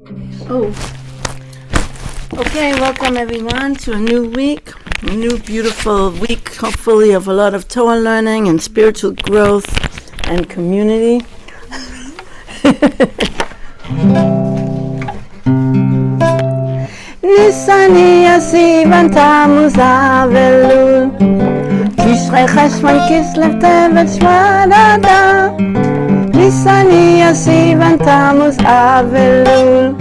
Oh. Okay, welcome everyone to a new week, a new beautiful week, hopefully of a lot of Torah learning and spiritual growth and community. Nisani Yasivan Tammuz Av Elul Tishrei Cheshvan Kislev Tevet Shvat Adar Nisani Yasivan Tammuz Av Elul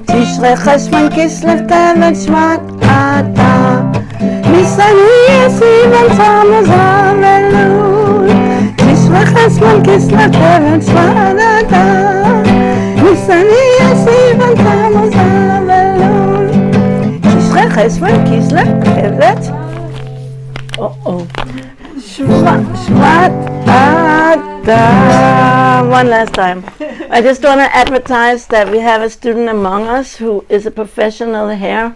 Tishrei Cheshvan Kislev Tevet Shvat Adar Nisani Yasivan Tammuz Av Elul Tishrei Cheshvan Kislev Tevet Shvat Adar Nisani Yasivan Tammuz Av Elul Tishrei Cheshvan Kislev Tevet Shvat Adar. One last time. I just want to advertise that we have a student among us who is a professional hair.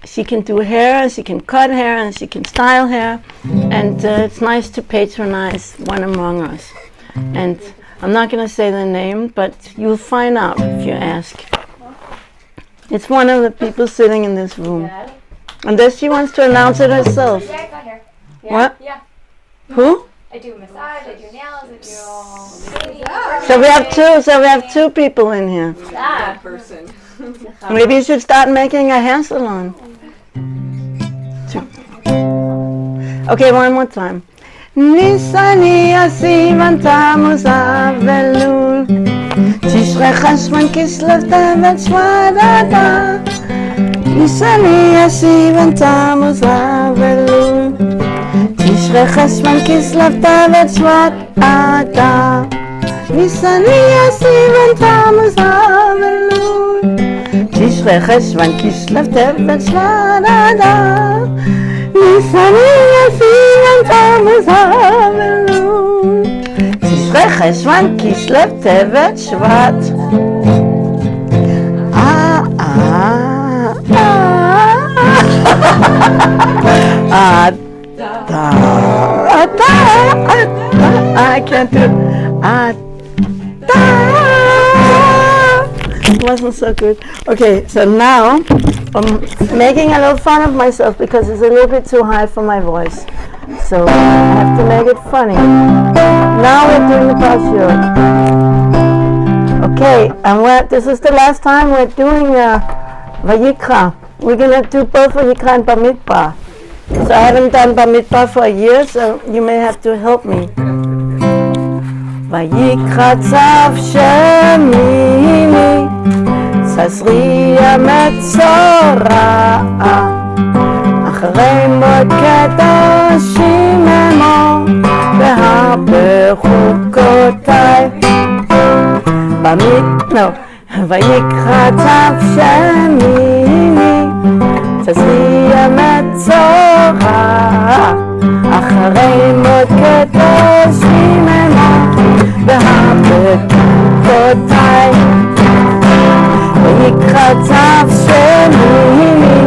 She can do hair, and she can cut hair, and she can style hair. And it's nice to patronize one among us. And I'm not going to say the name, but you'll find out if you ask. It's one of the people sitting in this room. Unless she wants to announce it herself. Yeah, I got hair. Yeah. What? Yeah. Who? I do massage, I do nails, I do So we have two people in here. that person. Maybe you should start making a hair salon. Two. Okay, one more time. Nisani Yasivan Tammuz Av Elul Tishrei Cheshvan Kislev Tevet Shvat Adar Nisani Yasivan Tammuz Av Elul Tishrei Cheshvan Kislev Tevet Shvat Adar Nisani Yasivan Tammuz Av Elul Tishrei Cheshvan Kislev Tevet Shvat Adar Nisani Yasivan Tammuz Av Elul Tishrei Cheshvan Kislev Tevet Shvat I can't do it. It wasn't so good. Okay, so now I'm making a little fun of myself because it's a little bit too high for my voice. So I have to make it funny. Now we're doing the Parshiot. Okay, and this is the last time we're doing Vayikra. We're going to do both Vayikra and Bamidbar. So I haven't done Bamidbar for a year, so you may have to help me. Vayikra tzav shemini Tzazri המצורע אחרי מות קדושים אמור והרבה חוקותיי ויקרא צו שמיני תזרי המצורע אחרי מות קדושים אמור והרבה חוקותיי ויקרא צו שמיני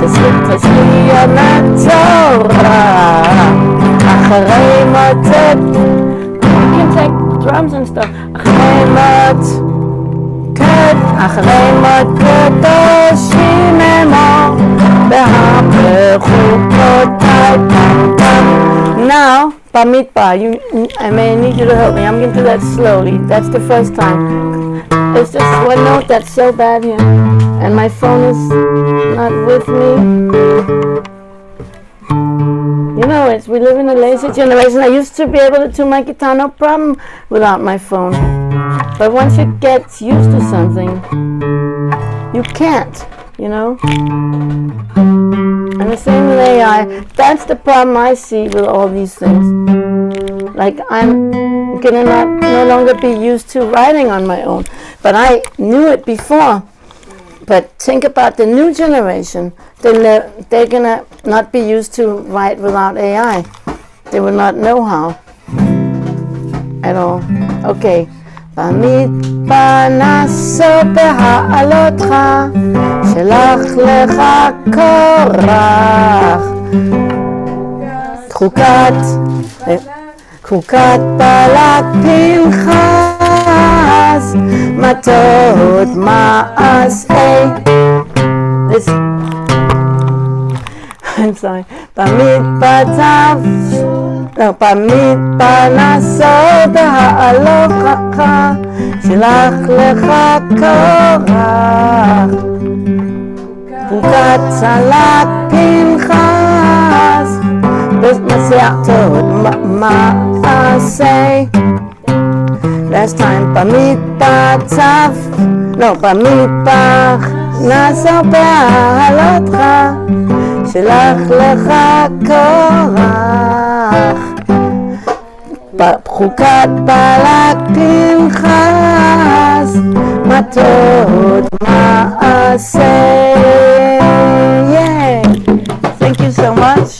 תזרי המצורע אחרי מות You can take drums and stuff. אחרי מות קדושים אמור בהרבה חוקותיי. Now, Bamidbar, I may need you to help me. I'm going to do that slowly. That's the first time. It's just one note that's so bad here. And my phone is not with me. You know, we live in a lazy generation. I used to be able to do my guitar no problem without my phone. But once you get used to something, you can't, you know? And the same with AI. That's the problem I see with all these things. Like, I'm gonna no longer be used to writing on my own. But I knew it before. But think about the new generation. They're gonna not be used to write without AI. They will not know how at all. Okay. במדבר נסו בהעלותך, שלח לך קורח. חוקת בלק פנחס, מטות מעשה. I'm sorry. במדבר נסות ההלוך שלח לך קורח, חוקת צלק פנחס, במסעתות מעשה. Last time. במדבר נסות בהלותך שלח לך קורח, בחוקת בלק פנחס, מטות מעשה. Yay! Thank you so much.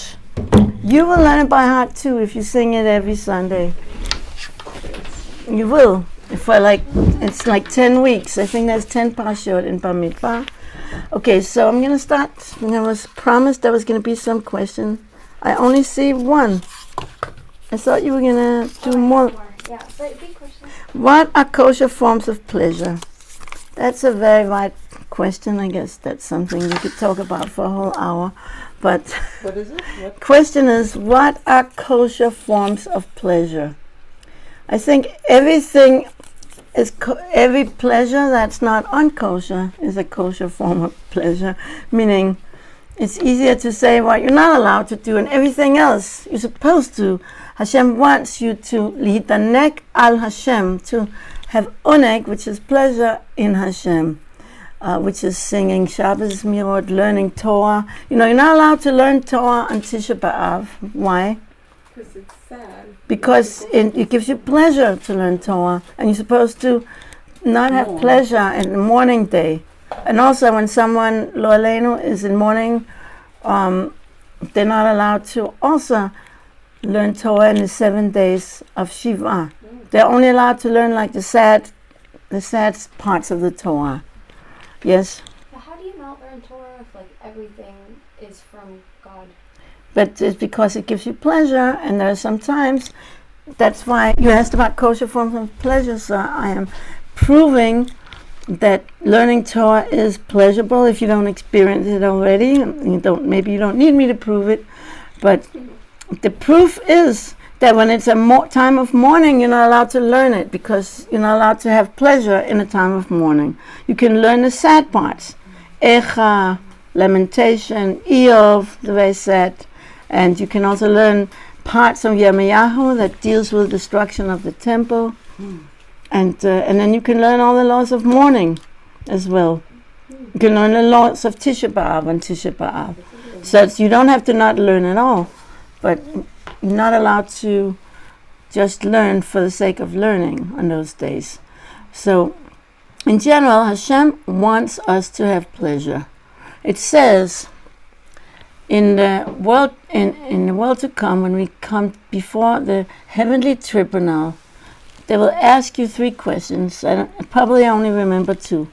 You will learn it by heart too if you sing it every Sunday. You will. It's like 10 weeks. I think there's 10 parashot in Bamidbar. Okay, so I'm going to start. I was promised there was going to be some question. I only see one. I thought you were going to do more. Yeah, but big question. What are kosher forms of pleasure? That's a very wide question. I guess that's something you could talk about for a whole hour. But what is it? What? Question is, what are kosher forms of pleasure? I think everything is every pleasure that's not unkosher is a kosher form of pleasure, meaning it's easier to say what you're not allowed to do and everything else you're supposed to. Hashem wants you to litanek al Hashem, to have oneg, which is pleasure in Hashem, which is singing Shabbos Mirot, learning Torah. You know, you're not allowed to learn Torah on Tisha B'Av. Why? Because it's sad. Because it gives you pleasure to learn Torah, and you're supposed to not have pleasure in the morning day. And also when someone, lo aleinu, is in mourning, they're not allowed to also learn Torah in the 7 days of Shiva. They're only allowed to learn like the sad parts of the Torah. Yes? But how do you not learn Torah if everything is from God? But it's because it gives you pleasure, and there are some times, that's why you asked about kosher forms of pleasure, so I am proving that learning Torah is pleasurable if you don't experience it already. Maybe you don't need me to prove it, but the proof is that when it's a time of mourning, you're not allowed to learn it because you're not allowed to have pleasure in a time of mourning. You can learn the sad parts, Echa, lamentation, Eov, the very sad. And you can also learn parts of Yirmiyahu that deals with destruction of the temple. And then you can learn all the laws of mourning as well. You can learn the laws of Tisha B'Av and Tisha B'Av. So you don't have to not learn at all. But you're not allowed to just learn for the sake of learning on those days. So in general, Hashem wants us to have pleasure. It says, in the world to come, when we come before the heavenly tribunal, they will ask you 3 questions. I probably only remember 2.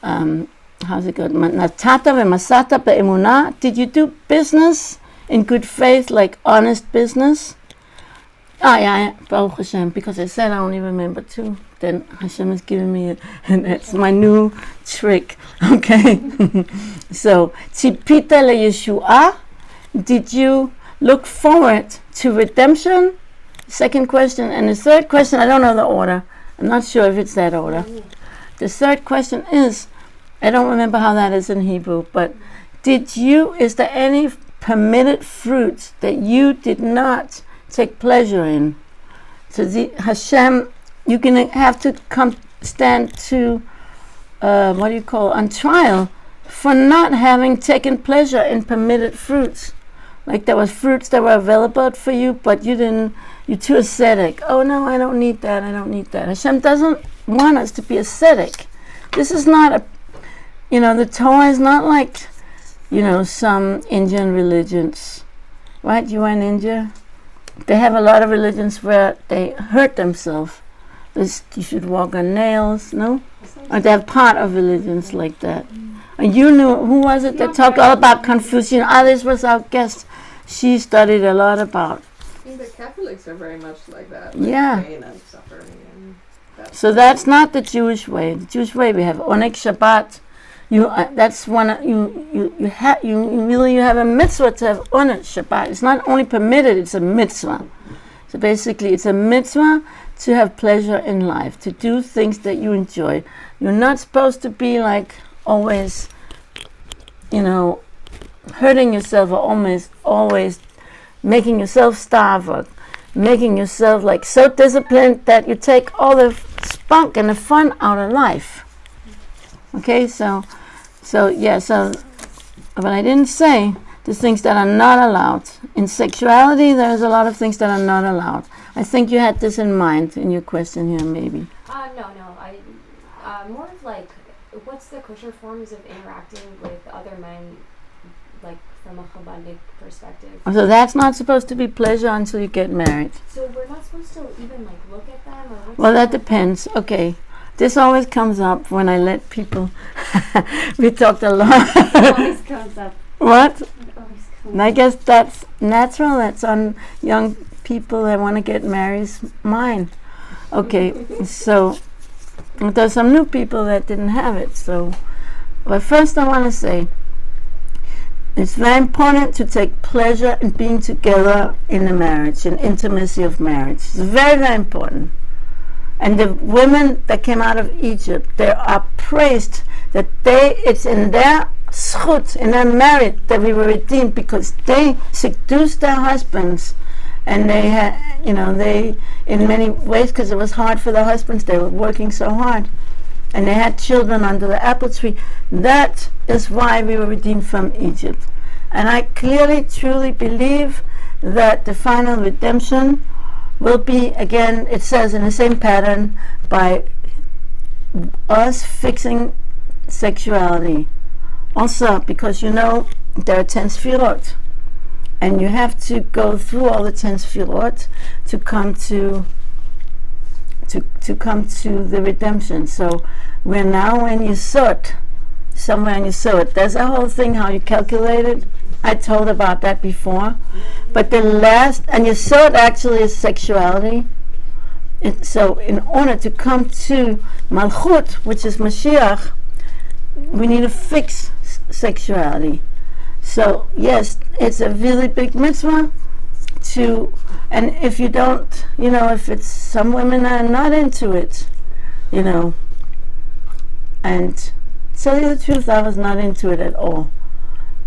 How's it go? Natata v'masata be'emunah. Did you do business in good faith, like honest business? Yeah, Baruch Hashem, because I said I only remember 2. Then Hashem has given me it, and that's my new trick. Okay. So, tzipita leYeshua. Did you look forward to redemption? Second question. And the third question, I don't know the order. I'm not sure if it's that order. The third question is, I don't remember how that is in Hebrew, but is there any permitted fruits that you did not take pleasure in? So Hashem, you're going to have to stand to, on trial for not having taken pleasure in permitted fruits. Like there was fruits that were available for you, but you're too ascetic. Oh no, I don't need that. Hashem doesn't want us to be ascetic. This is not the Torah is not like, some Indian religions. Right? You are in India? They have a lot of religions where they hurt themselves. You should walk on nails, no? Or they have part of religions like that. And you knew, who was it that talked all about Confucius? This was our guest. She studied a lot about think the Catholics are very much like that. Yeah. Pain and suffering and that. So that's not the Jewish way. The Jewish way, we have Oneg Shabbat. That's one. You really have a mitzvah to have Oneg Shabbat. It's not only permitted; it's a mitzvah. So basically, it's a mitzvah to have pleasure in life, to do things that you enjoy. You're not supposed to be like always, hurting yourself, or always making yourself starve, or making yourself like so disciplined that you take all the spunk and the fun out of life. Okay, so but I didn't say the things that are not allowed. In sexuality, there's a lot of things that are not allowed. I think you had this in mind in your question here, maybe. No. I more of like, what's the kosher forms of interacting with other men, like from a Chabadic perspective? So that's not supposed to be pleasure until you get married. So we're not supposed to even like look at them, or what's Well, that depends. Okay. This always comes up when I let people. We talked a lot. It always comes up. What? It always comes And I up. guess that's natural. That's on young people that want to get married's mind. Okay, so there's some new people that didn't have it. So, but first I want to say it's very important to take pleasure in being together in a marriage, in intimacy of marriage. It's very, very important. And the women that came out of Egypt, they are praised that it's in their schut, in their merit, that we were redeemed, because they seduced their husbands, and they had, they, in many ways, because it was hard for their husbands, they were working so hard, and they had children under the apple tree. That is why we were redeemed from Egypt. And I clearly, truly believe that the final redemption will be, again, it says in the same pattern, by us fixing sexuality. Also, because there are 10 sfirot, and you have to go through all the 10 sfirot to come to the redemption. So we're now in Yesod, somewhere in Yesod. There's a whole thing how you calculate it. I told about that before. But the last, and Yesod actually is sexuality. So in order to come to Malchut, which is Mashiach, we need to fix sexuality. So yes, it's a really big mitzvah and if you don't, if it's, some women are not into it, and tell you the truth, I was not into it at all.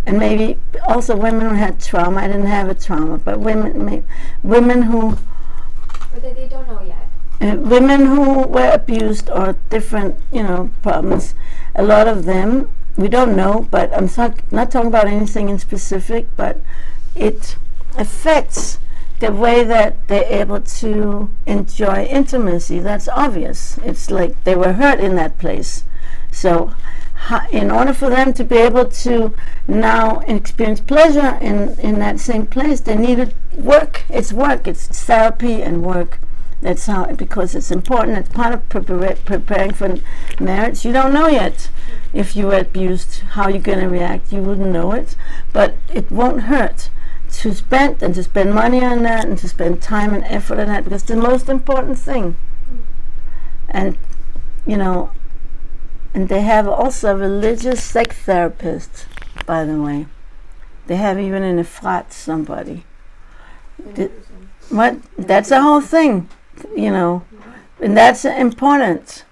And maybe also women who had trauma. I didn't have a trauma, but women who, Or that they don't know yet. Women who were abused or different, problems. A lot of them, we don't know, but I'm not talking about anything in specific, but it affects the way that they're able to enjoy intimacy. That's obvious. It's like they were hurt in that place. So in order for them to be able to now experience pleasure in that same place, they needed work. It's therapy and work. That's how, because it's important. It's part of preparing for marriage. You don't know yet if you were abused, how you're going to react. You wouldn't know it, but it won't hurt to spend money on that, and to spend time and effort on that, because it's the most important thing. And and they have also religious sex therapists, by the way. They have even in Efrat somebody. What? That's a whole thing, and that's important.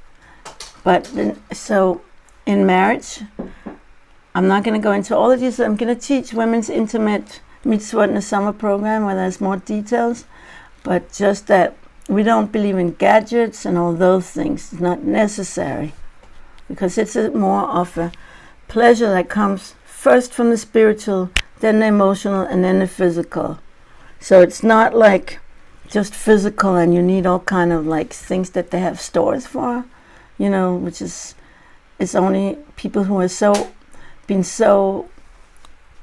But so in marriage, I'm not going to go into all of these. I'm going to teach women's intimate mitzvot in the summer program where there's more details, but just that we don't believe in gadgets and all those things. It's not necessary, because it's more of a pleasure that comes first from the spiritual, then the emotional, and then the physical. So it's not like just physical and you need all kind of like things that they have stores for, which is, it's only people who are been so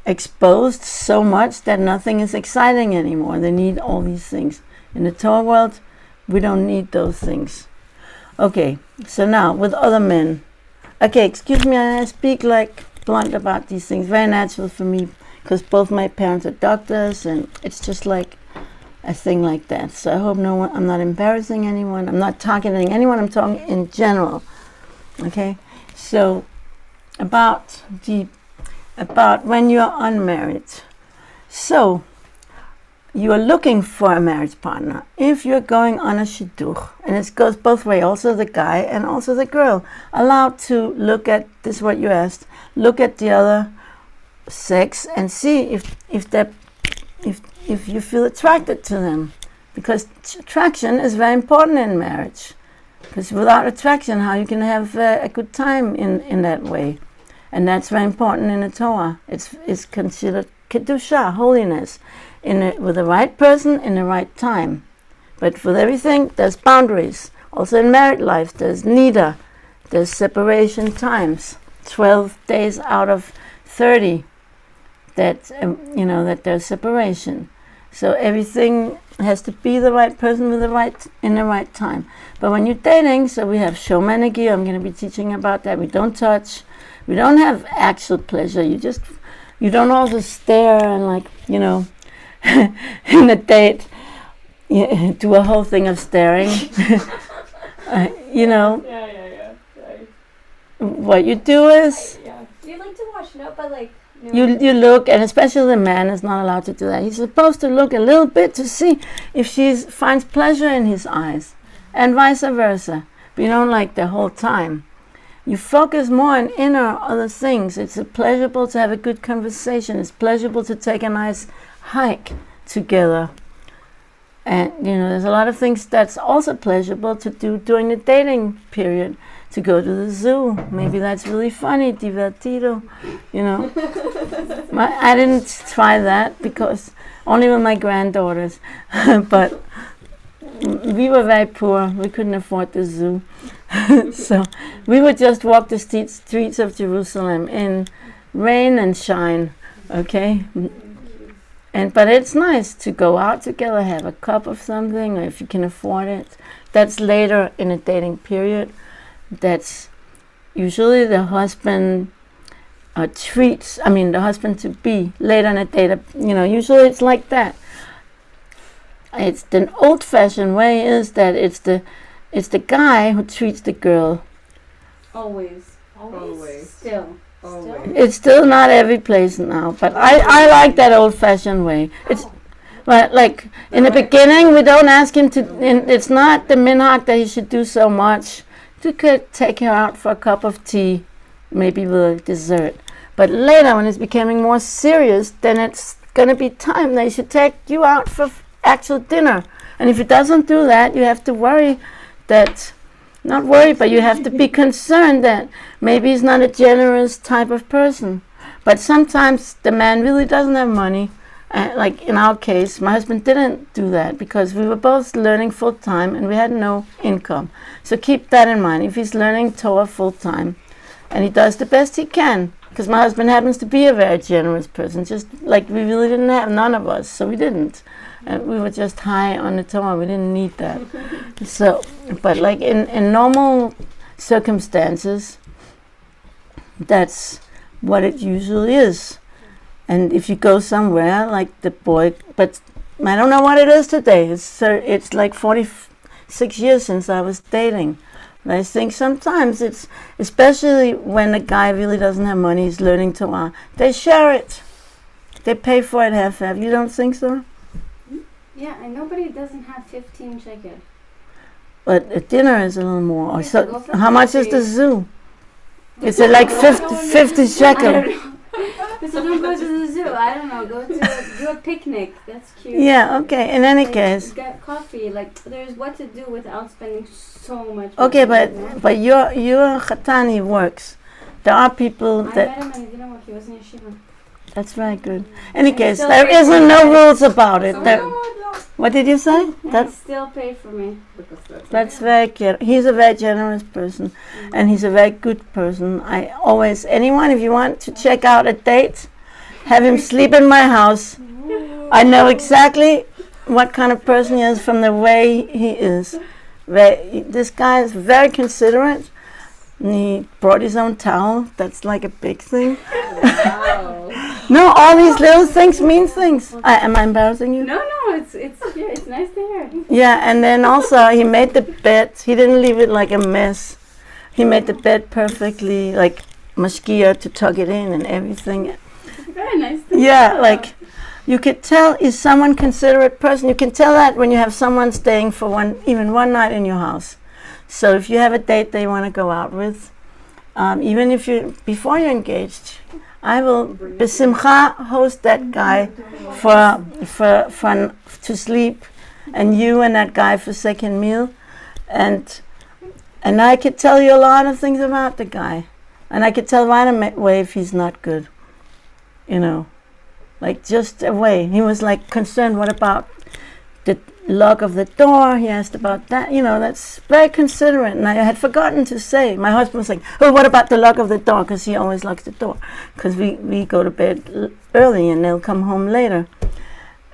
exposed so much that nothing is exciting anymore. They need all these things. In the Torah world, we don't need those things. Okay, so now with other men. Okay, excuse me, I speak like blunt about these things. Very natural for me, because both my parents are doctors, and it's just like, a thing like that. So I hope I'm not embarrassing anyone. I'm not targeting anyone. I'm talking in general. Okay. So about when you are unmarried. So you are looking for a marriage partner. If you're going on a shidduch, and it goes both ways, also the guy and also the girl, allowed to look at this. Is what you asked. Look at the other sex and see if you feel attracted to them, because attraction is very important in marriage. Because without attraction, how you can have a good time in that way, and that's very important in the Torah. It's considered kedusha, holiness, with the right person in the right time. But with everything, there's boundaries. Also in married life, there's nida, there's separation times, 12 days out of 30. That that there's separation. So everything has to be the right person in the right time. But when you're dating, so we have shomanagi, I'm going to be teaching about that. We don't touch. We don't have actual pleasure. You don't also stare and in a date, do a whole thing of staring. Yeah. What you do is... You like to watch, but You look, and especially the man is not allowed to do that. He's supposed to look a little bit to see if she finds pleasure in his eyes, and vice versa. But you don't like the whole time. You focus more on inner other things. It's pleasurable to have a good conversation. It's pleasurable to take a nice hike together. And, there's a lot of things that's also pleasurable to do during the dating period. To go to the zoo. Maybe that's really funny, divertido, I didn't try that because only with my granddaughters. But we were very poor. We couldn't afford the zoo. So we would just walk the streets of Jerusalem in rain and shine, okay? But it's nice to go out together, have a cup of something, or if you can afford it. That's later in a dating period. That's usually the husband the husband to be later in a date. Usually it's like that. It's the old-fashioned way is that it's the guy who treats the girl. Always. Still. It's still not every place now, but I like that old-fashioned way. It's but in the beginning, we don't ask him to. It's not the minhag that he should do so much. You could take her out for a cup of tea, maybe with a dessert. But later, when it's becoming more serious, then it's going to be time they should take you out for actual dinner. And if it doesn't do that, you have to worry that, not worry, but you have to be concerned that maybe he's not a generous type of person. But sometimes the man really doesn't have money. Like in our case, my husband didn't do that because we were both learning full-time and we had no income. So keep that in mind. If he's learning Torah full-time and he does the best he can, because my husband happens to be a very generous person, just like we really didn't have, none of us, so we didn't. And we were just high on the Torah. We didn't need that. So, but in normal circumstances, that's what it usually is. And if you go somewhere, like the boy, but I don't know what it is today. It's like 46 years since I was dating. But I think sometimes it's, especially when a guy really doesn't have money, he's learning Torah, they share it. They pay for it half. You don't think so? Yeah, and nobody doesn't have 15 shekel. But a dinner is a little more. So how much is the zoo? Is it like 50 shekel? So don't go to the zoo. I don't know. Go to do a picnic. That's cute. Yeah. Okay. In any case. Get coffee. There's what to do without spending so much. Okay, but your Chatani works. There are people that. I met him and he didn't work. He was in yeshiva. That's very good. Any case, there isn't no rules about it. What did you say? That still paid for me. That's very cute. He's a very generous person, and he's a very good person. I always, anyone, if you want to check out a date, have him sleep in my house. I know exactly what kind of person he is from the way he is. This guy is very considerate. And he brought his own towel. That's like a big thing. Wow. No, all these little things mean things. Am I embarrassing you? No, it's nice to hear. Yeah, and then also he made the bed. He didn't leave it like a mess. He made the bed perfectly, like mashkia to tuck it in and everything. Very nice. Yeah, like you could tell is someone considerate person. You can tell that when you have someone staying for even one night in your house. So if you have a date they want to go out with, even if before you're engaged, I will besimcha host that guy to sleep, and you and that guy for second meal, and I could tell you a lot of things about the guy, and I could tell right away if he's not good, like just away. He was like concerned. What about the lock of the door? He asked about that. That's very considerate. And I had forgotten to say. My husband was like, "Oh, what about the lock of the door?" Because he always locks the door. Because we go to bed early and they'll come home later.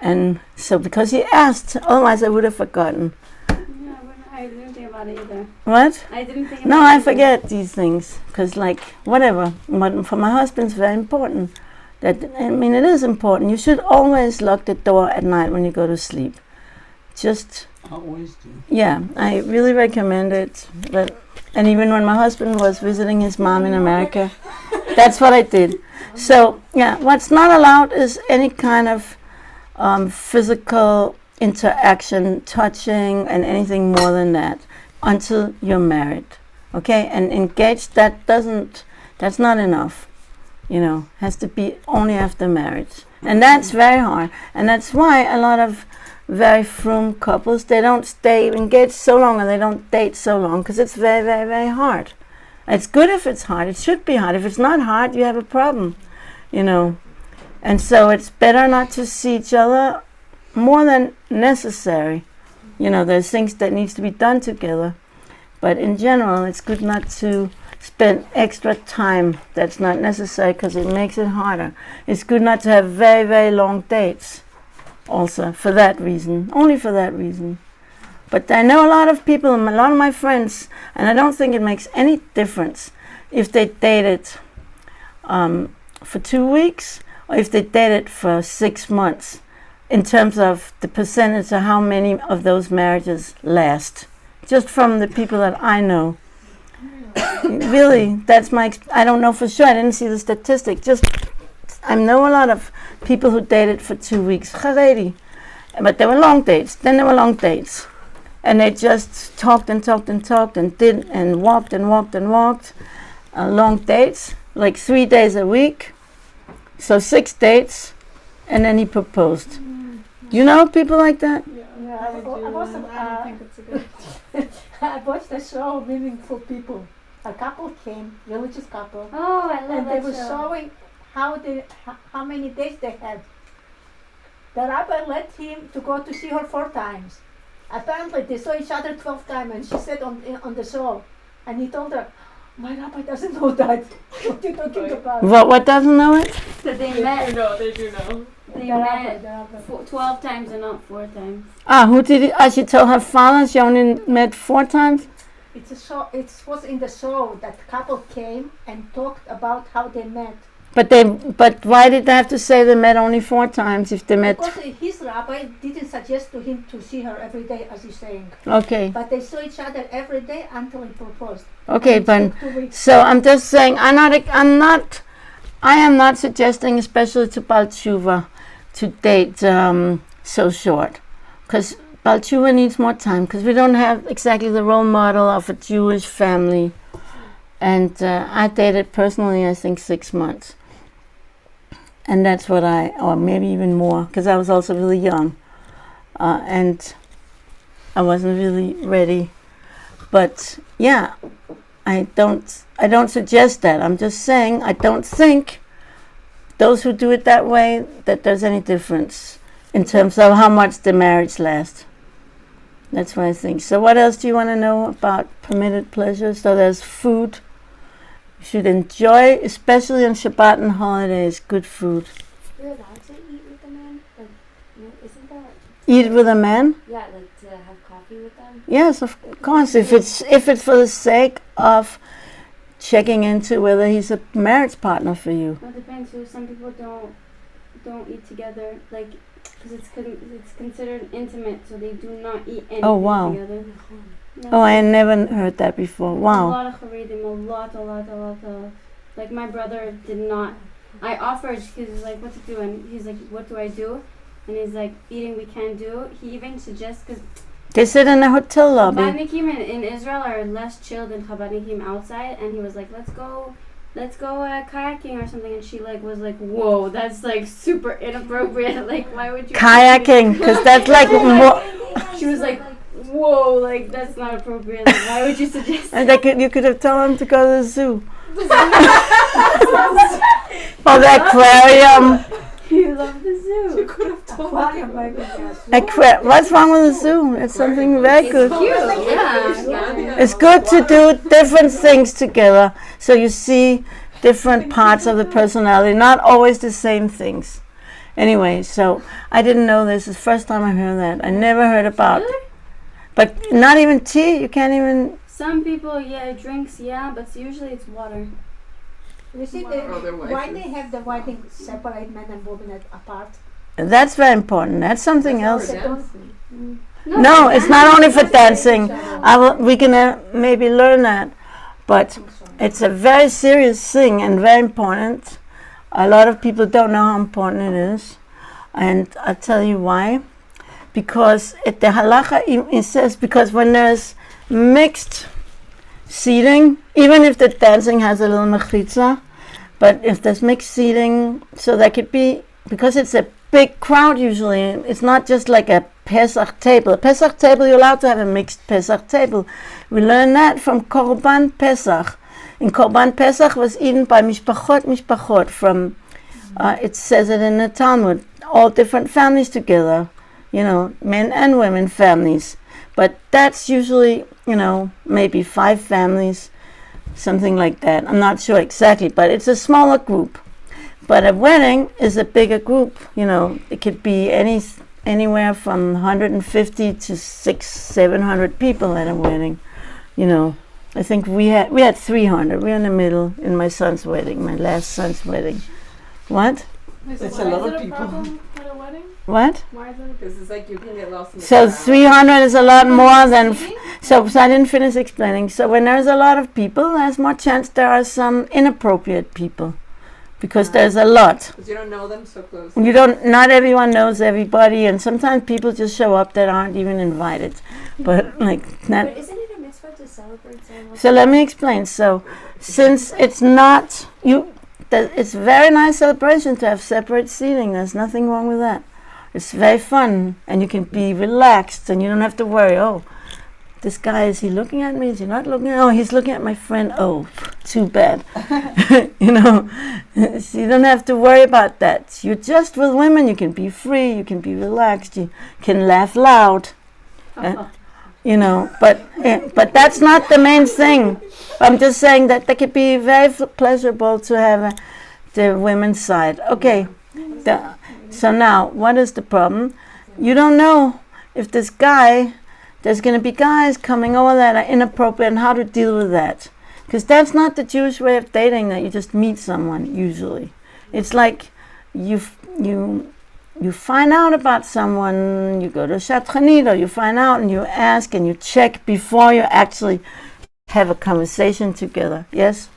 And so because he asked, otherwise I would have forgotten. Yeah, I didn't think about it either. What? I didn't think about it. No, I forget these things. Because whatever. But for my husband, it's very important. It is important. You should always lock the door at night when you go to sleep. Just always do. Yeah, I really recommend it. And even when my husband was visiting his mom in America, that's what I did. So yeah, what's not allowed is any kind of physical interaction, touching, and anything more than that until you're married. Okay, and engaged, that's not enough. Has to be only after marriage, and that's very hard. And that's why a lot of very frum couples, they don't stay engaged so long and they don't date so long because it's very, very, very hard. It's good if it's hard. It should be hard. If it's not hard, you have a problem, And so it's better not to see each other more than necessary. There's things that needs to be done together. But in general, it's good not to spend extra time that's not necessary because it makes it harder. It's good not to have very, very long dates. Also, for that reason, only for that reason. But I know a lot of people, a lot of my friends, and I don't think it makes any difference if they dated for 2 weeks or if they dated for 6 months in terms of the percentage of how many of those marriages last. Just from the people that I know. Really, that's I don't know for sure, I didn't see the statistic, I know a lot of people who dated for 2 weeks, Haredi, but they were long dates. Then there were long dates, and they just talked and talked and talked and did and walked and walked and walked. Long dates, like 3 days a week, so 6 dates, and then he proposed. You know people like that? Yeah, I don't think it's a good idea. I watched the show Meaningful People. A couple came, religious couple, Oh, I love and that they were show. showing how many days they had. The rabbi let him to go to see her 4 times. Apparently they saw each other 12 times, and she said on the show, and he told her, "My rabbi doesn't know that. What are you talking about?" What doesn't know it? So they met. They do know. They The rabbi, met the rabbi. 12 times and not 4 times. Who did it? She told her father she only met 4 times? It's a show. It was in the show that couple came and talked about how they met. But why did they have to say they met only 4 times if they met? Because his rabbi didn't suggest to him to see her every day, as he's saying. Okay. But they saw each other every day until he proposed. Okay, And it but took 2 weeks. so I'm just saying I am not suggesting, especially to Bal Tshuva, to date so short, because Bal Tshuva needs more time, because we don't have exactly the role model of a Jewish family, and I dated personally, I think 6 months, and that's what or maybe even more, because I was also really young, and I wasn't really ready, but yeah. I don't suggest that. I'm just saying I don't think those who do it that way that there's any difference in terms of how much the marriage lasts. That's what I think. So what else do you want to know about permitted pleasures? So there's food. You should enjoy, especially on Shabbat and holidays, good food. You're allowed to eat with a man? Isn't that... Eat with a man? Yeah, to have coffee with them? Yes, of course. If it's for the sake of checking into whether he's a marriage partner for you. Well, it depends. Some people don't don't eat together, like, because it's considered intimate, so they do not eat anything Oh, wow. together. Oh, I never heard that before. A Wow. lot of charedim, a lot. Like my brother did not. I offered because he's like, "What to do?" And he's like, "What do I do?" And he's like, "Eating we can't do." He even suggests because They sit in a hotel lobby. Chabadnikim in Israel are less chill than Chabadnikim outside, and he was like, "Let's go kayaking or something," and she like was like, "Whoa, that's like super inappropriate. Like, why would you?" Kayaking, because that's like She was like, "Whoa, like that's not appropriate. Like, why would you suggest?" and you could have told them to go to the zoo. Or the aquarium. You love the zoo. You could have told Aquarium, maybe, yes. What's wrong with the zoo? It's something very good. Cute, yeah. It's good to do different things together, so you see different parts of the personality, not always the same things. Anyway, so I didn't know this. It's the first time I heard that. I never heard about. Really? But not even tea. You can't even. Some people, drinks, but usually it's water. You see, why they have the wedding separate men and women apart? That's very important. That's something else. They don't- No, it's not only for dancing. We can maybe learn that, but it's a very serious thing and very important. A lot of people don't know how important it is, and I'll tell you why. Because the halacha it says because when there's mixed seating, even if the dancing has a little mechitza, but if there's mixed seating, so that could be, because it's a big crowd usually, it's not just like a Pesach table. A Pesach table, you're allowed to have a mixed Pesach table. We learned that from Korban Pesach. In Korban Pesach was eaten by mishpachot from, it says it in the Talmud, all different families together, men and women families. But that's usually, maybe 5 families, something like that. I'm not sure exactly, but it's a smaller group. But a wedding is a bigger group. It could be anywhere from 150 to 600-700 people at a wedding. I think we had 300. We were in the middle in my son's wedding, my last son's wedding. What? It's a lot of people. Problem at a wedding? What? Why is it? Because it's like you can get lost in the So crowd. 300 is a lot more than. So I didn't finish explaining. So when there's a lot of people, there's more chance there are some inappropriate people, because there's a lot. Because you don't know them so close. Not everyone knows everybody, and sometimes people just show up that aren't even invited. But But isn't it a mitzvah to celebrate someone? So let me explain. So since it's not it's a very nice celebration to have separate seating. There's nothing wrong with that. It's very fun, and you can be relaxed, and you don't have to worry. Oh, this guy, is he looking at me? Is he not looking? Oh, he's looking at my friend. Oh, too bad. So you don't have to worry about that. You're just with women. You can be free. You can be relaxed. You can laugh loud. But that's not the main thing. I'm just saying that they could be very pleasurable to have the women's side. Okay. So now, what is the problem? You don't know if there's going to be guys coming over that are inappropriate, and how to deal with that. Because that's not the Jewish way of dating, that you just meet someone, usually. It's like you find out about someone, you go to Shatranit, or you find out and you ask and you check before you actually have a conversation together. Yes?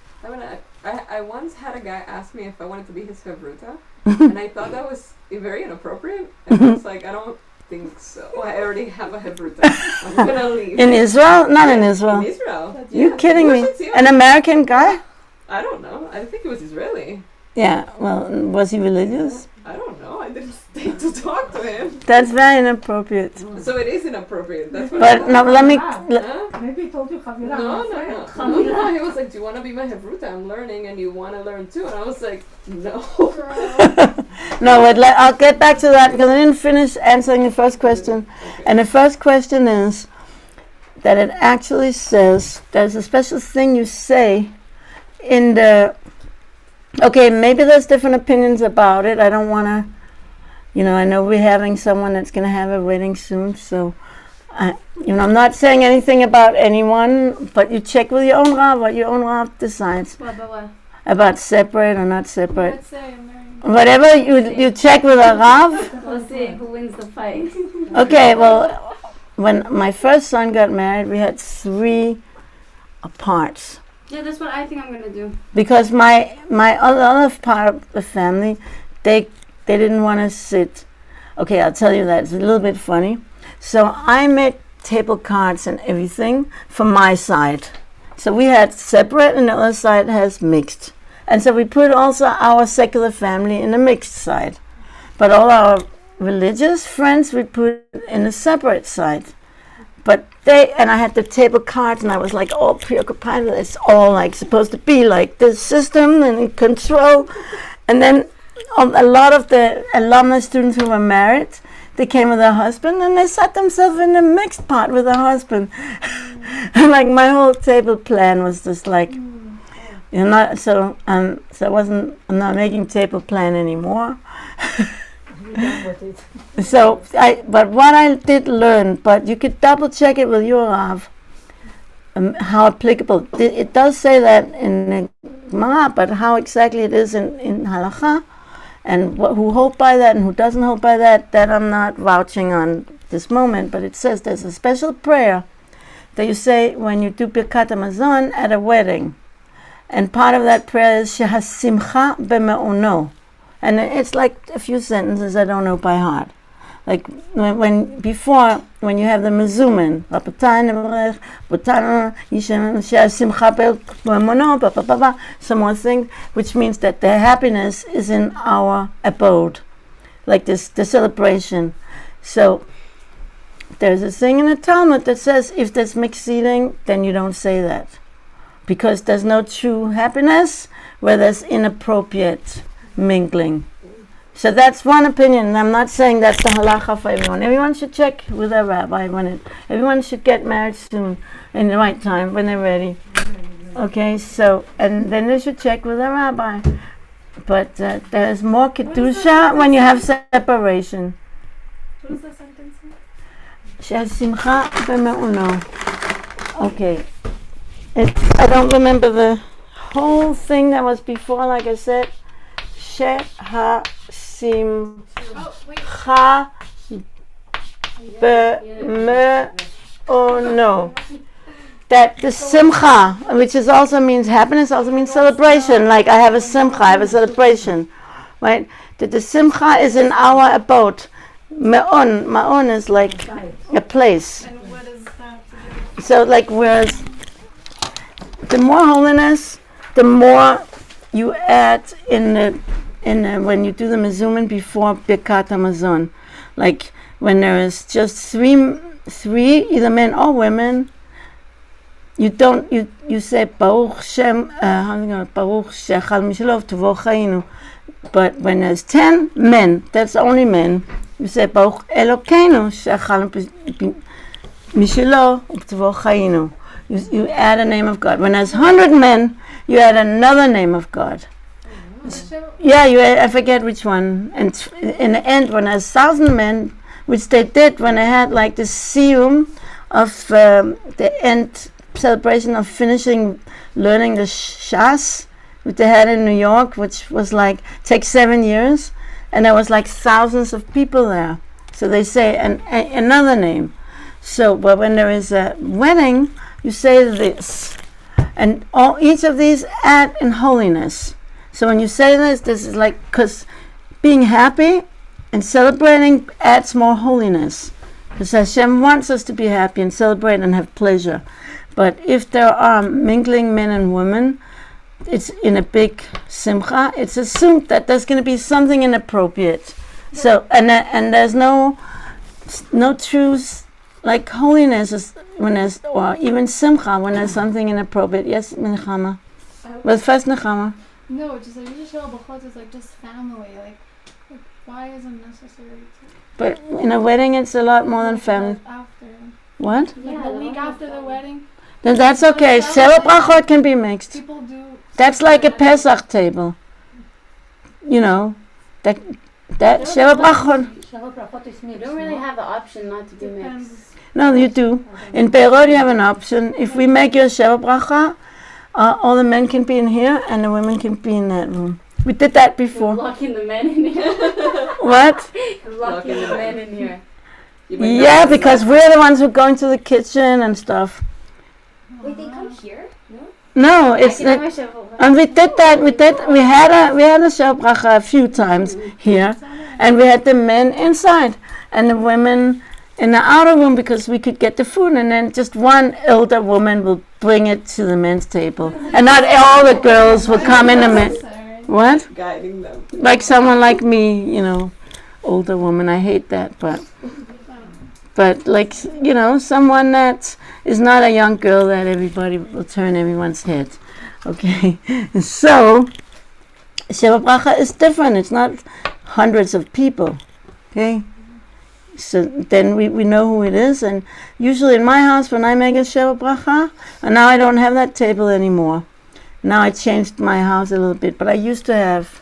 I once had a guy ask me if I wanted to be his favruta, and I thought that was very inappropriate. And I was like, I don't think so. I already have a favruta. I'm going to leave. In Israel? Not in Israel. In Israel. You kidding me? Russian too. An American guy? I don't know. I think it was Israeli. Yeah, well, was he religious? I don't know. I didn't stay to talk to him. That's very inappropriate. So it is inappropriate. That's what But no, let me. Huh? Maybe he told you Chavira. No. He was like, "Do you want to be my Hebruta? I'm learning, and you want to learn too." And I was like, "No." No, I'll get back to that because I didn't finish answering the first question. Okay. And the first question is that it actually says there's a special thing you say in the. Okay, maybe there's different opinions about it. I don't want to, I know we're having someone that's going to have a wedding soon, so, I'm not saying anything about anyone, but you check with your own Rav, what your own Rav decides What? about separate or not separate. Let's say I'm married. whatever you check with a Rav. We'll see who wins the fight. Okay, well, when my first son got married, we had 3 parts. Yeah, that's what I think I'm gonna do. Because my other part of the family, they didn't want to sit. Okay, I'll tell you that. It's a little bit funny. So I made table cards and everything for my side. So we had separate and the other side has mixed. And so we put also our secular family in the mixed side. But all our religious friends we put in a separate side. But and I had the table cards and I was like all preoccupied with it. It's all like supposed to be like this system and control. And then a lot of the alumni students who were married, they came with their husband and they sat themselves in the mixed part with their husband. And like my whole table plan was just like, so I'm not making table plan anymore. So but what I did learn, but you could double check it with your Rav, how applicable. It does say that in the Gemara, but how exactly it is in Halakha, and who hold by that and who doesn't hold by that I'm not vouching on this moment. But it says there's a special prayer that you say when you do Birkat Hamazon at a wedding, and part of that prayer is Shehasimcha b'me'ono. And it's like a few sentences I don't know by heart. Like when you have the mezumin, some more thing, which means that the happiness is in our abode, like the celebration. So there's a thing in the Talmud that says if there's mixed eating, then you don't say that, because there's no true happiness where there's inappropriate mingling. So that's one opinion, and I'm not saying that's the halacha for everyone. Everyone should check with their rabbi everyone should get married soon, in the right time, when they're ready. Okay, so, and then they should check with their rabbi. But there's more kedusha when you have separation. What was the sentence? Shehasimcha b'me'uno. Okay. I don't remember the whole thing that was before, like I said. Shehasimcha b'me'uno. That the simcha, which is also means happiness, also means celebration. Like I have a simcha, I have a celebration, right? That the simcha is in our abode. Ma'on is like a place. And what is that? So like whereas the more holiness, the more you add in the when you do the mezumin before Birkat Hamazon. Like when there is just three either men or women, you say Baruch Shem Baruch Shechal Mishlov Tuvor Chayinu. But when there's 10 men, that's only men, you say Baruch Elokeinu Shechal Mishlov Tuvor Chayinu. You add a name of God. When there's 100 men, you add another name of God. Yeah, I forget which one. And in the end, when there's 1,000 men, which they did when they had like the siyum of the end celebration of finishing learning the Shas, which they had in New York, which was like takes 7 years, and there was like thousands of people there. So they say another name. So, but when there is a wedding, you say this, and each of these add in holiness. So when you say this is like, because being happy and celebrating adds more holiness. Because Hashem wants us to be happy and celebrate and have pleasure. But if there are mingling men and women, it's in a big simcha, it's assumed that there's going to be something inappropriate. So, and there's no true, like holiness is when there's, or even simcha when there's something inappropriate. Yes, Nechama. Well, first Nechama. No, just like Siegelbaum is like just family. Like why is it necessary? But in a wedding, it's a lot more than family. After. What? Like the week after the wedding. Then that's okay. Sheva brachot can be mixed. People do. That's like a Pesach table. You know, that Sheva brachot. You don't really have the option not to be mixed. No, you do. In Beirut, you have an option. If we make your Sheva bracha, all the men can be in here and the women can be in that room. We did that before. Locking the men in here. What? Locking the men in here. You might Yeah, not because we're the ones who go into the kitchen and stuff. Wait, they come here? No? No, I it's can have like, my shovel. and we did that. We had a Shel Bracha a few times here, and we had the men inside and the women in the outer room because we could get the food, and then just one elder woman will bring it to the men's table, and not all the girls will come in the men. What? guiding them. Like someone like me, you know, older woman. I hate that, but like, you know, someone that is not a young girl that everybody will turn everyone's head. Okay, so Sheva Bracha is different. It's not hundreds of people. Okay, so then we know who it is, and usually in my house when I make a Sheva Bracha, and now I don't have that table anymore. Now I changed my house a little bit, but I used to have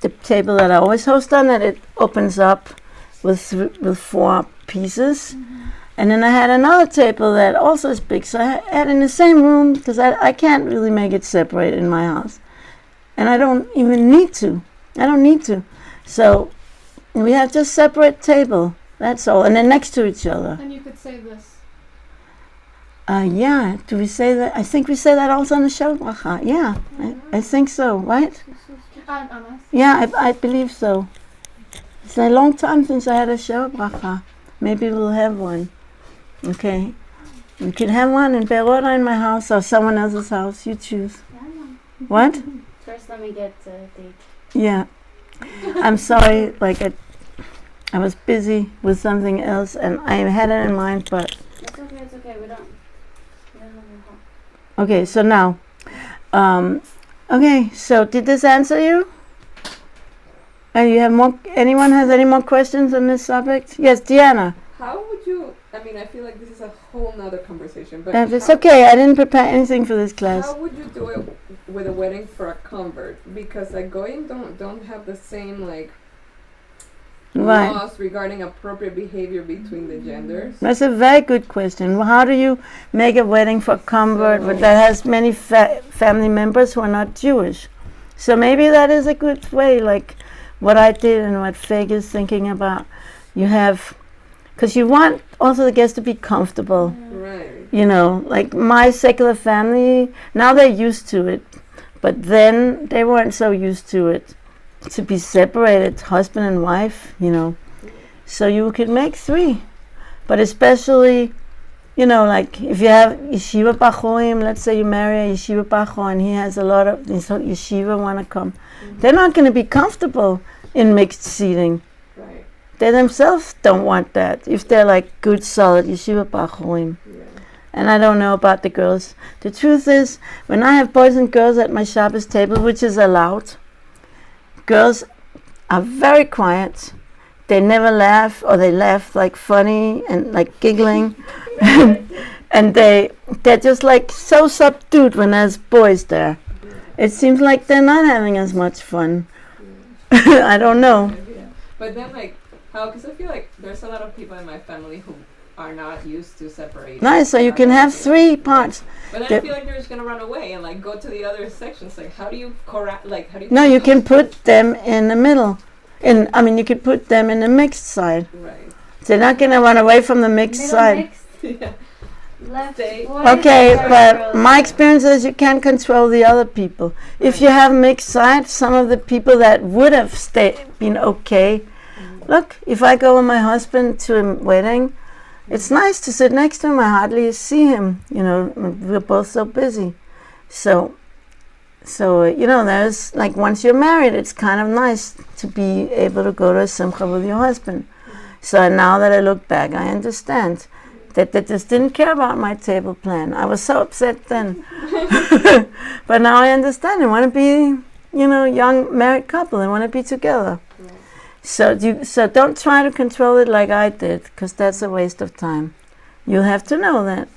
the table that I always host on, that it opens up with 4 pieces. And then I had another table that also is big, so I had in the same room, because I can't really make it separate in my house. And I don't even need to. I don't need to. So we have just separate table, that's all, and then next to each other. And you could say this. Yeah, do we say that? I think we say that also on the Shel Bracha. Yeah, I think so, right? Yeah, I believe so. It's a long time since I had a Shel Bracha. Maybe we'll have one. Okay. We can have one in Berora in my house or someone else's house. You choose. What? First, let me get the date. Yeah. I'm sorry, like I was busy with something else and I had it in mind, but... It's okay. We don't have a Okay, so now... okay, so did this answer you? And you have more... Anyone has any more questions on this subject? Yes, Deanna. How would you? I mean, I feel like this is a whole nother conversation. But It's okay, I didn't prepare anything for this class. How would you do it with a wedding for a convert? Because like goyim don't have the same like Right. laws regarding appropriate behavior between the genders. That's a very good question. Well, how do you make a wedding for a convert that has many family members who are not Jewish? So maybe that is a good way, like what I did and what Feg is thinking about. You have, because you want also the guests to be comfortable. Right. You know, like my secular family, now they're used to it, but then they weren't so used to it. To be separated, husband and wife, you know. So you could make 3. But especially, you know, like if you have yeshiva bachorim, let's say you marry a yeshiva bacho and he has a lot of these yeshiva want to come. They're not going to be comfortable in mixed seating. Right. They themselves don't want that if they're like good, solid yeshiva bachorim. Yeah. And I don't know about the girls. The truth is, when I have boys and girls at my Shabbos table, which is allowed, girls are very quiet. They never laugh, or they laugh like funny and like giggling. And they're just like so subdued when there's boys there. It seems like they're not having as much fun. I don't know. Yeah. But then like how? Because I feel like there's a lot of people in my family who are not used to separate. Nice, so you can have 3 parts. But then I feel like they're just gonna run away and like go to the other sections. Like how do you how do you? No, you can put them in the middle. You could put them in the mixed side. Right. They're not going to run away from the mixed side. Mixed, Yeah. left, Stay. boys, Okay, girls, but girls. my experience is you can't control the other people. If you have mixed sides, some of the people that would have been okay. Look, if I go with my husband to a wedding, it's nice to sit next to him. I hardly see him. You know, we're both so busy. So you know, there's like once you're married, it's kind of nice to be able to go to a simcha with your husband. So now that I look back, I understand that they just didn't care about my table plan. I was so upset then. But now I understand. I want to be, you know, young married couple. I want to be together. Right. So don't try to control it like I did, because that's a waste of time. You'll have to know that.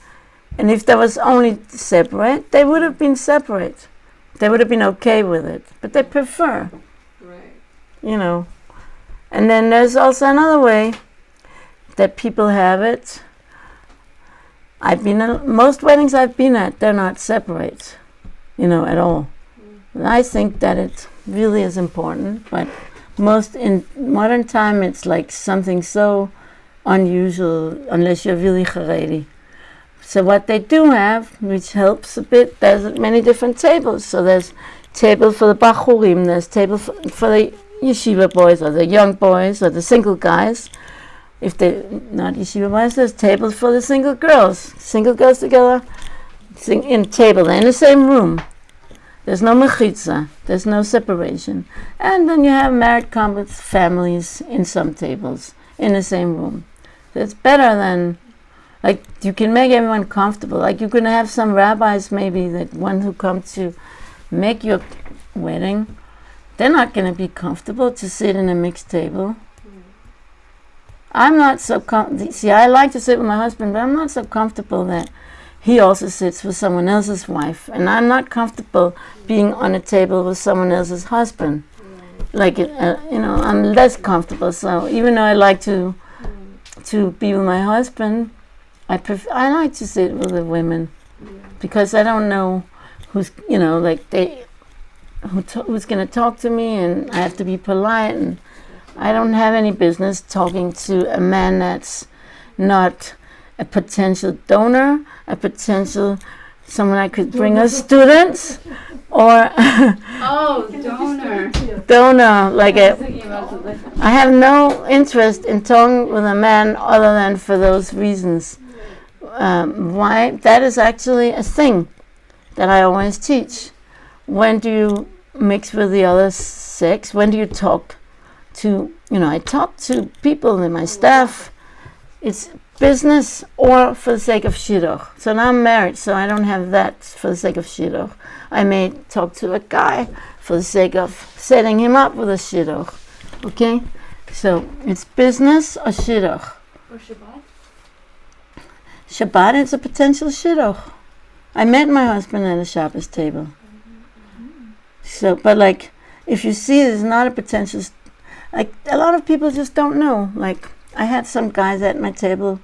And if there was only separate, they would have been separate. They would have been okay with it. But they prefer, Right. you know. And then there's also another way that people have it. I've been in most weddings I've been at, they're not separate, you know, at all. I think that really as important, but most in modern time it's like something so unusual unless you're really Haredi. So what they do have, which helps a bit, there's many different tables. So there's table for the Bachurim, there's table for the yeshiva boys or the young boys or the single guys. If they're not yeshiva boys, there's tables for the single girls. Single girls together, in table, they're in the same room. There's no mechitza, there's no separation. And then you have married couples, families in some tables, in the same room. So it's better than, like, you can make everyone comfortable. Like, you can have some rabbis maybe that one who come to make your wedding, they're not going to be comfortable to sit in a mixed table. I'm not so see, I like to sit with my husband, but I'm not so comfortable that he also sits with someone else's wife, and I'm not comfortable being on a table with someone else's husband. Like, I'm less comfortable. So even though I like to be with my husband, I like to sit with the women because I don't know who's who's going to talk to me, and I have to be polite, and I don't have any business talking to a man that's not a potential donor, a potential someone I could bring as students, or donor. I have no interest in talking with a man other than for those reasons. Why? That is actually a thing that I always teach. When do you mix with the other sex? When do you talk to, I talk to people in my staff. It's business or for the sake of shidduch. So now I'm married, so I don't have that for the sake of shidduch. I may talk to a guy for the sake of setting him up with a shidduch. Okay? So it's business or shidduch. Or Shabbat? Shabbat is a potential shidduch. I met my husband at a Shabbos table. So, but like, if you see it's not a potential, like, a lot of people just don't know. Like, I had some guys at my table,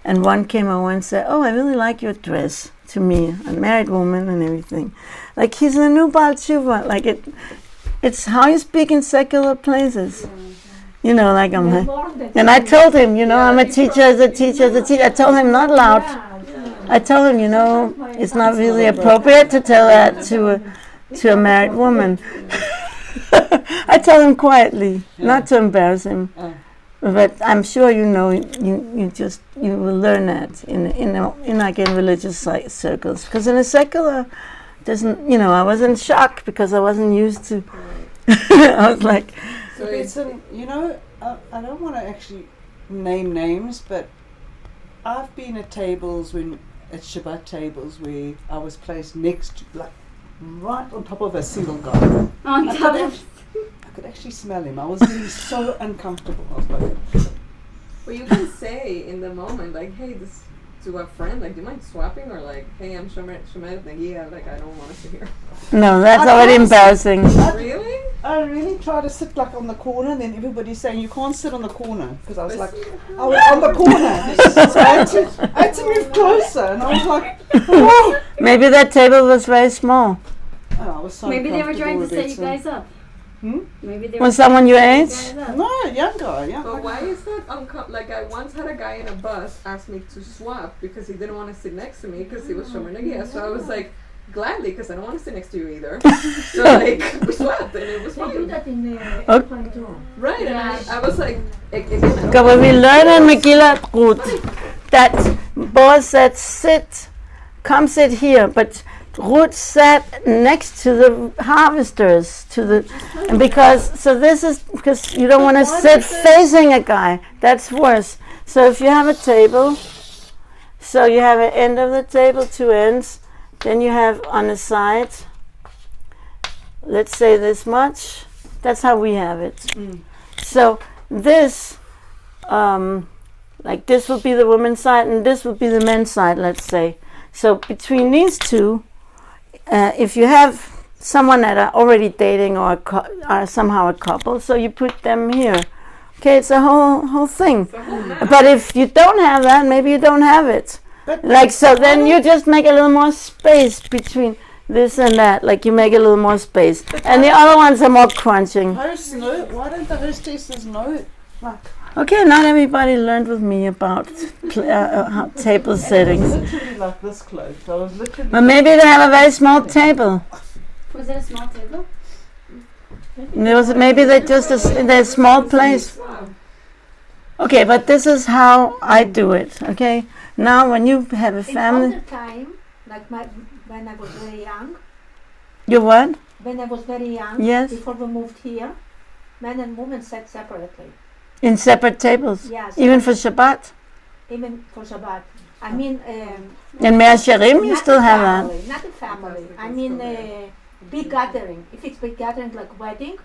and one came over and said, "Oh, I really like your dress," to me, a married woman and everything. Like, he's a new Baal Tshuva. Like, it's how you speak in secular places. Like and I told him, I'm a teacher, as a teacher. I told him not loud. I told him, it's not really appropriate to tell that to a married woman. I tell him quietly, not to embarrass him. But I'm sure you will learn that in religious circles. Because in a secular, I was in shock because I wasn't used to. I was like. So it's I don't want to actually name names, but I've been at tables at Shabbat tables where I was placed next to, like, right on top of a Siegelbaum. I could actually smell him. I was getting so uncomfortable. I was like, well, you can say in the moment, like, hey, this to a friend, like, do you mind swapping? Or like, hey, I'm Shomer Nagia, like, I don't want to sit here. No, that's already embarrassing. Really? I really try to sit like on the corner, and then everybody's saying you can't sit on the corner because I was like, I was on the corner, so I had to move closer, and I was like, oh. Maybe that table was very small. Oh, I was so Maybe they were trying to set Rebbetzin. you guys up. Maybe they Was someone your age? No, young guy, yeah. But why is that like, I once had a guy in a bus ask me to swap because he didn't want to sit next to me because he was Shomer Nagia. So I was like, gladly, because I don't want to sit next to you either. So like, we swapped and it was They do fine. that in the airplane too. Right, and I was like, again, Because when we learn in Megillat Ruth that Boaz said, come sit here, but Ruth sat next to the harvesters, and this is because you don't want to sit facing a guy. That's worse. So if you have a table, so you have an end of the table, two ends, then you have on the side, let's say this much. That's how we have it. So this, like this would be the women's side, and this would be the men's side, let's say. So between these two, if you have someone that are already dating or are somehow a couple, so you put them here. Okay, it's a whole thing. But if you don't have that, maybe you don't have it. Like, so then you just make a little more space between. this and that. Like you make a little more space. And the other ones are more crunching. Hosts know. Why don't the hostesses know it? Like, Okay, not everybody learned with me about table settings. literally like this close. I was literally. But maybe they have a very small table. Was it a small table? Maybe they just in their small place. Okay, but this is how I do it. Okay, now when you have a In family, older time, like when I was very young, you what? when I was very young, Yes. before we moved here, men and women sat separately. In separate tables, Yes. even for Shabbat. Even for Shabbat. I mean, In Mea Shearim, you not still a have that. family, not a family. I mean, big gathering. If it's big gathering like wedding,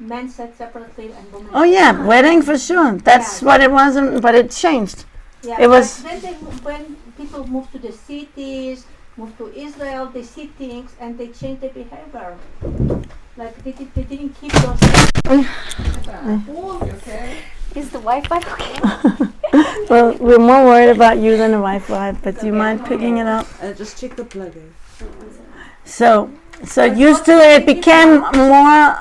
men sat separately and women. Oh yeah, wedding for sure. That's Yeah. what it was, but it changed. Yeah, It was- but when people move to the cities, move to Israel, they see things and they change their behavior. Like they didn't keep those. Okay. Is the Wi-Fi okay? Well, we're more worried about you than the Wi-Fi, but do you mind picking it up? Just check the plug in. So used to it became more.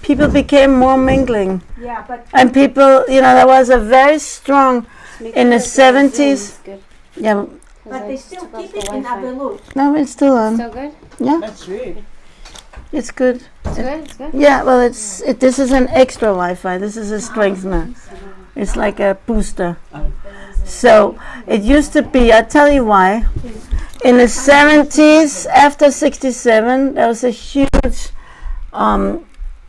People became more mingling, Yeah, but and people, there was a very strong in the 70s. Good. Yeah, but they still keep it in Avelut. no, it's still on. So good. Yeah, That's weird. it's good. It's good. It's good. Yeah, well, this is an extra Wi-Fi. This is a strengthener. It's like a booster. So it used to be. I'll tell you why. In the 70s, after 67, there was a huge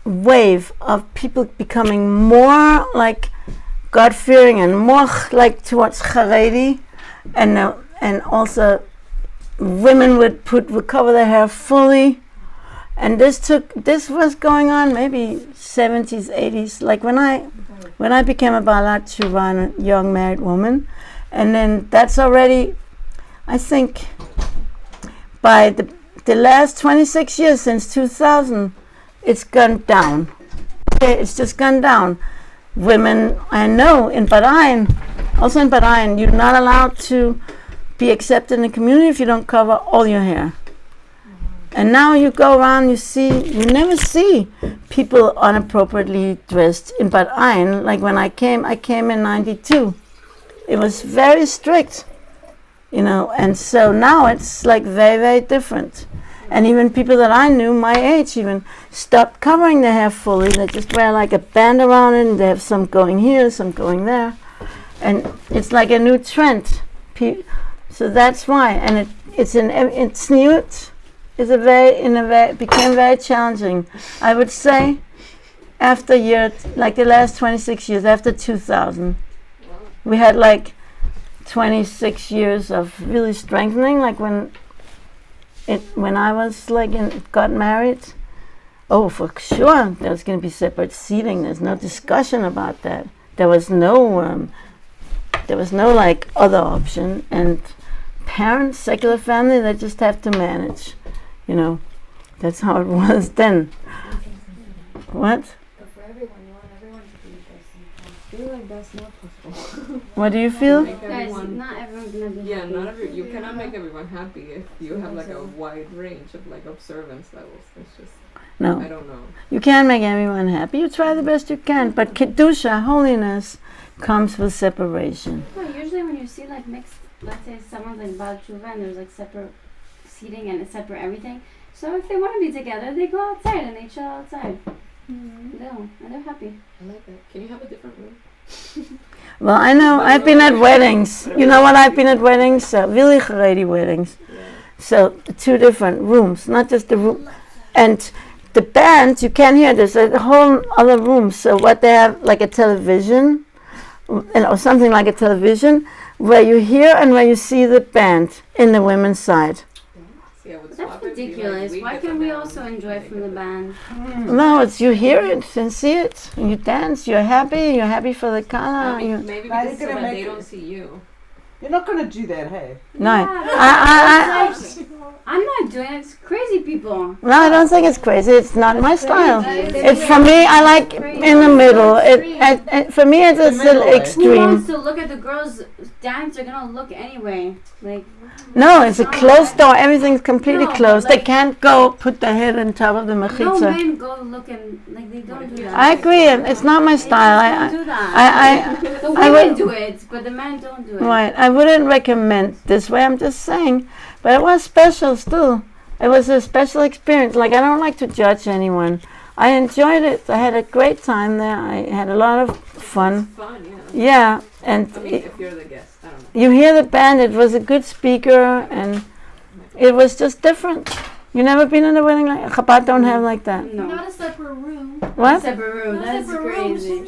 wave of people becoming more like God-fearing and more like towards Haredi, and also women would cover their hair fully. And this was going on maybe 70s, 80s. Like when I became a Baalat Tshuva, a young married woman, and then that's already, I think, by the last 26 years since 2000, it's gone down. Okay, it's just gone down. Women, I know, in Bahrain, also in Bahrain, you're not allowed to be accepted in the community if you don't cover all your hair. And now you go around, you never see people inappropriately dressed in Bahrain. Like when I came in 92. It was very strict, and so now it's like very, very different. And even people that I knew, my age even, stopped covering their hair fully. They just wear like a band around it, and they have some going here, some going there. And it's like a new trend. So that's why. And it's new. It became very challenging. I would say after like the last 26 years, after 2000, we had like 26 years of really strengthening, like when I was like got married. Oh, for sure, there's going to be separate seating. There's no discussion about that. There was no like other option. And parents, secular family, they just have to manage. That's how it was then. What? But for everyone, you want everyone to be this. I feel like that's not possible. What do you feel? Make Guys, everyone, not everyone's gonna be yeah, happy. you cannot make everyone happy if you have like a wide range of like observance levels. It's just, No. I don't know. You can't make everyone happy. You try the best you can. But Kedusha, holiness, comes with separation. Well, usually when you see like mixed, let's say someone's like Baal Tshuva and there's like separate seating and it's separate everything. So if they want to be together, they go outside and they chill outside. And they're happy. I like that. Can you have a different room? Well, I know. I've been at weddings. You know what? I've been at weddings, really Haredi weddings. So 2 different rooms, not just the room. And the band, you can't hear. There's a whole other room. So what they have, like a television, or something like a television, where you hear and where you see the band in the women's side. See, I would That's swap it, be like, ridiculous. we Why get the can't we band, also enjoy they from get the band? No, it's you hear it and see it. And you dance. You're happy for the I Chana. mean, maybe Why because are you so gonna that make they it- don't see you. You're not going to do that, hey? No, Yeah, I'm not doing it. It's crazy people. No, I don't think it's crazy. It's not my style. It's It's for me. I like in the middle. For me, it's a little middle way. Who extreme. wants to look at the girls dance, they're gonna look anyway. Like No, it's a closed door. Everything's completely No, but closed. They like- can't go put their head on top of the no mechitza. men go looking like they don't do that. I agree. It's not my They style. just don't do that. The I women would- do it, but the men don't do it. Right. I wouldn't recommend this way. I'm just saying. But it was special still. It was a special experience. Like, I don't like to judge anyone. I enjoyed it. I had a great time there. I had a lot of fun. Fun, yeah. Yeah. And I mean, if you're the guest, I don't know. you hear the band. It was a good speaker. And it was just different. You never been in a wedding like Chabad don't have like that. No. Not a separate room. What? Separate room. Not That's separate rooms. crazy.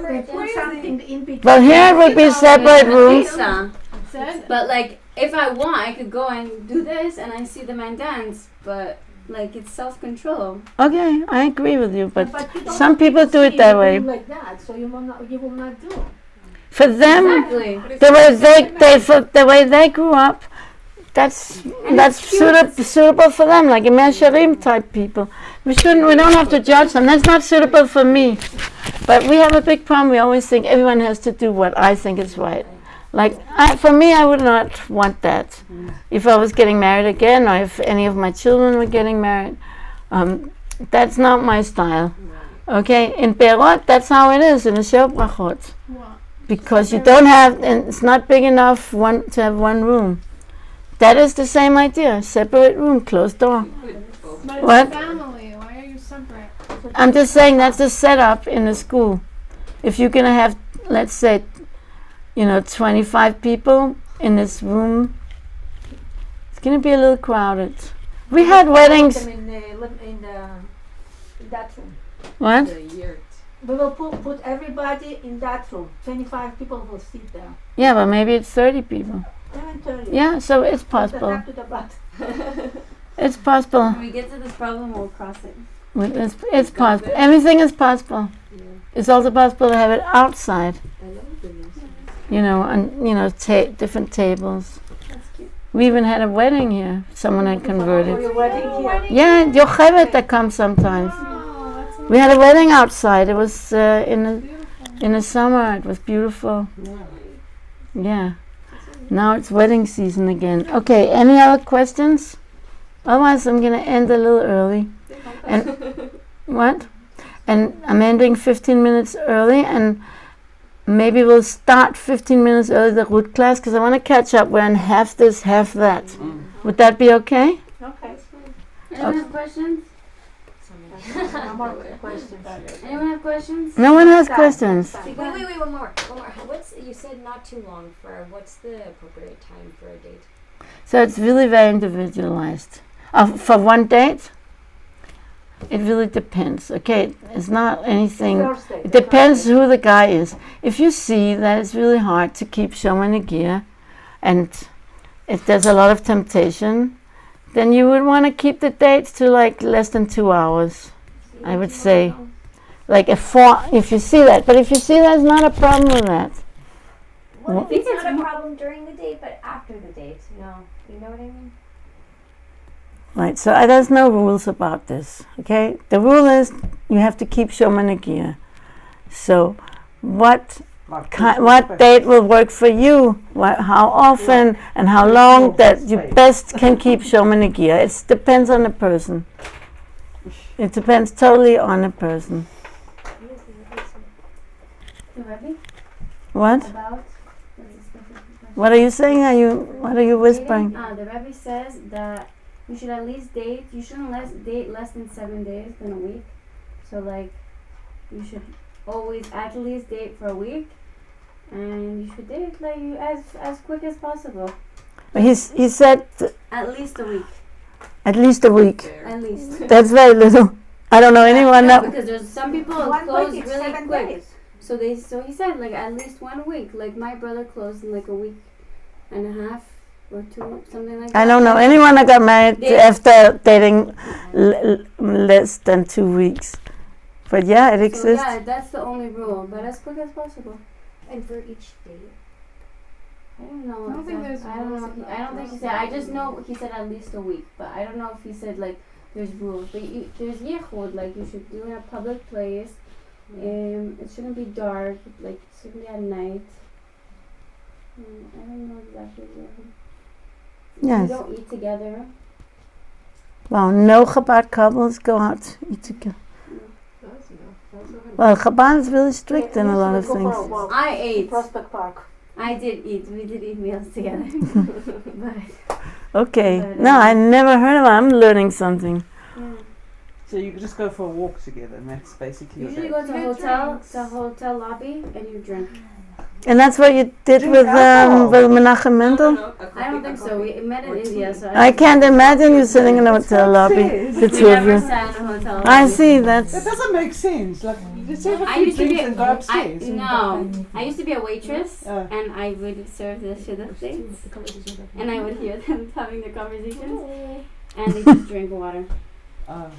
They put something in between. Well, here it would be separate rooms. Pizza. Said But like, if I want, I could go and do this, and I see the man dance. But like, it's self-control. Okay, I agree with you, but you don't some want people do it see that you way. do like that, so you will not do. For them, Exactly. the way they grew up, that's suitable for them, like a Mesharim type people. We don't have to judge them. That's not suitable for me. But we have a big problem. We always think everyone has to do what I think is right. Like, for me, I would not want that. If I was getting married again, or if any of my children were getting married, that's not my style. Okay, in Perot, that's how it is in the Shel Brachot. Because you don't have, and it's not big enough to have one room. That is the same idea. Separate room, closed door. but What? it's family. Why are you separate? I'm just saying that's the setup in the school. If you're gonna have, let's say, 25 people in this room, it's gonna be a little crowded. We had weddings. In that room. What? The yurt. We will put everybody in that room. 25 people will sit there. Yeah, but maybe it's 30 people. 30. Yeah, so it's The possible. top to the bottom. It's possible. When we get to this problem, we'll cross it. It's possible. Everything is possible. Yeah. It's also possible to have it outside. I love the music. On different tables. That's cute. We even had a wedding here. Someone had For converted. your wedding here. Yeah, Yocheved that comes sometimes. Oh, that's We had a wedding outside. It was in the summer. It was beautiful. Yeah. Now it's wedding season again. Okay, any other questions? Otherwise, I'm going to end a little early. And what? And I'm ending 15 minutes early, and maybe we'll start 15 minutes early the root class, because I want to catch up. We're on half this, half that. Would that be okay? Okay. Anyone have questions? No more questions. Anyone have questions? No one has questions. Wait, one more. You said not too long what's the appropriate time for a date? So it's really very individualized. For one date, it really depends. Okay, it's not anything. Thursday. It depends who the guy is. If you see that it's really hard to keep showing a gear, and if there's a lot of temptation, then you would want to keep the dates to like less than 2 hours. I would say, like if you see that. But if you see there's not a problem with that. Well, if it's not a problem during the date, but after the date, no. You know what I mean? Right, so there's no rules about this, okay? The rule is you have to keep Shoman gear. So what date will work for you? How often and how long that you best can keep Shoman gear? It depends on the person. It depends totally on the person. The Rebbe? What? About? What are you saying? What are you whispering? The Rebbe says that you should at least date. You shouldn't date less than 7 days than a week. So like, you should always at least date for a week, and you should date like as quick as possible. He said At least a week. at least a week. At least. That's very little. I don't know anyone No, that. because there's some people One close week is really 7 quick. days. So he said like at least 1 week. Like my brother closed in like a week and a half or 2, something like that. I don't know anyone that got married They- after dating less than 2 weeks. But yeah, it So exists. yeah, that's the only rule. But as quick as possible. And for each date? I don't know. I don't think exact- there's I don't rules know. about I don't think he that. said. I just know he said at least a week. But I don't know if he said like there's rules. But there's yichud, like you should do in a public place. It shouldn't be dark. Like it shouldn't be at night. I don't know exactly what. Yes. We don't eat together. Well, no Chabad couples go out to eat together. That's enough. Well, Chabad is really strict in a lot of things. I ate. Prospect Park. I did eat. We did eat meals together. But Okay. But, No, I never heard of it. I'm learning something. yeah. So you could just go for a walk together, and that's basically Usually it. go to a Get hotel, drinks. to a hotel lobby, and you drink. And that's what you did Drink with alcohol. Menachem Mendel? I don't think so. We met in India, so I can't imagine you sitting in a hotel lobby, the We two of never you. sat in a hotel lobby. I see, That that's... doesn't make sense. Like, let's have a I few used to drinks be. and go upstairs. I used to be a waitress, and I would serve the shidduch dates, and I would hear them having their conversations, and they just drink water. And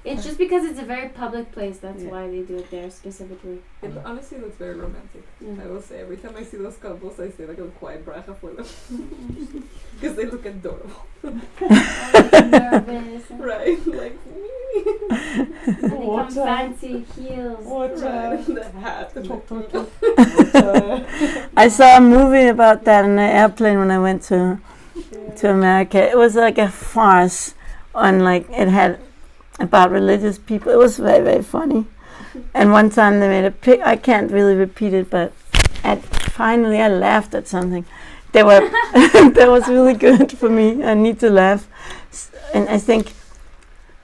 it's just because it's a very public place. That's Yeah. why they do it there specifically. It honestly looks very romantic. Yeah. I will say, every time I see those couples, I say like a quiet bracha for them. Because they look adorable. Nervous. And Right? Like, they come Water. fancy heels. Water. the hat. Water. I saw a movie about that in the airplane when I went to America. It was like a farce on it had about religious people. It was very, very funny. And one time they made a pic. I can't really repeat it, but finally I laughed at something. They were that was really good for me. I need to laugh. And I think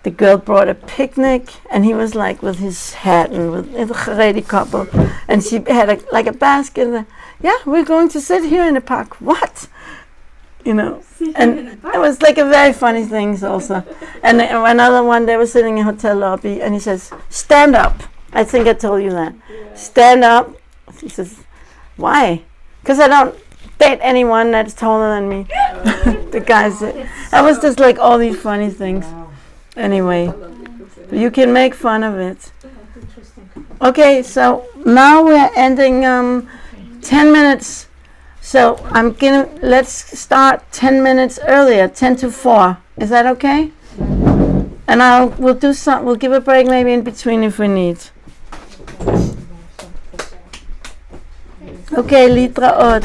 the girl brought a picnic, and he was like with his hat and with the Haredi couple, and she had a basket. Yeah, we're going to sit here in the park. What? And it was like a very funny thing also. And then another one, they were sitting in a hotel lobby, and he says, "Stand up." I think I told you that. Stand up. He says, "Why?" Because I don't date anyone that's taller than me. The guy said, I was just like all these funny things. Wow. Anyway, I love it. you can make fun of it. Interesting. Okay, so now we're ending 10 minutes. So let's start 10 minutes earlier, 10 to 4. Is that okay? And we'll give a break maybe in between if we need. Okay, Litraot.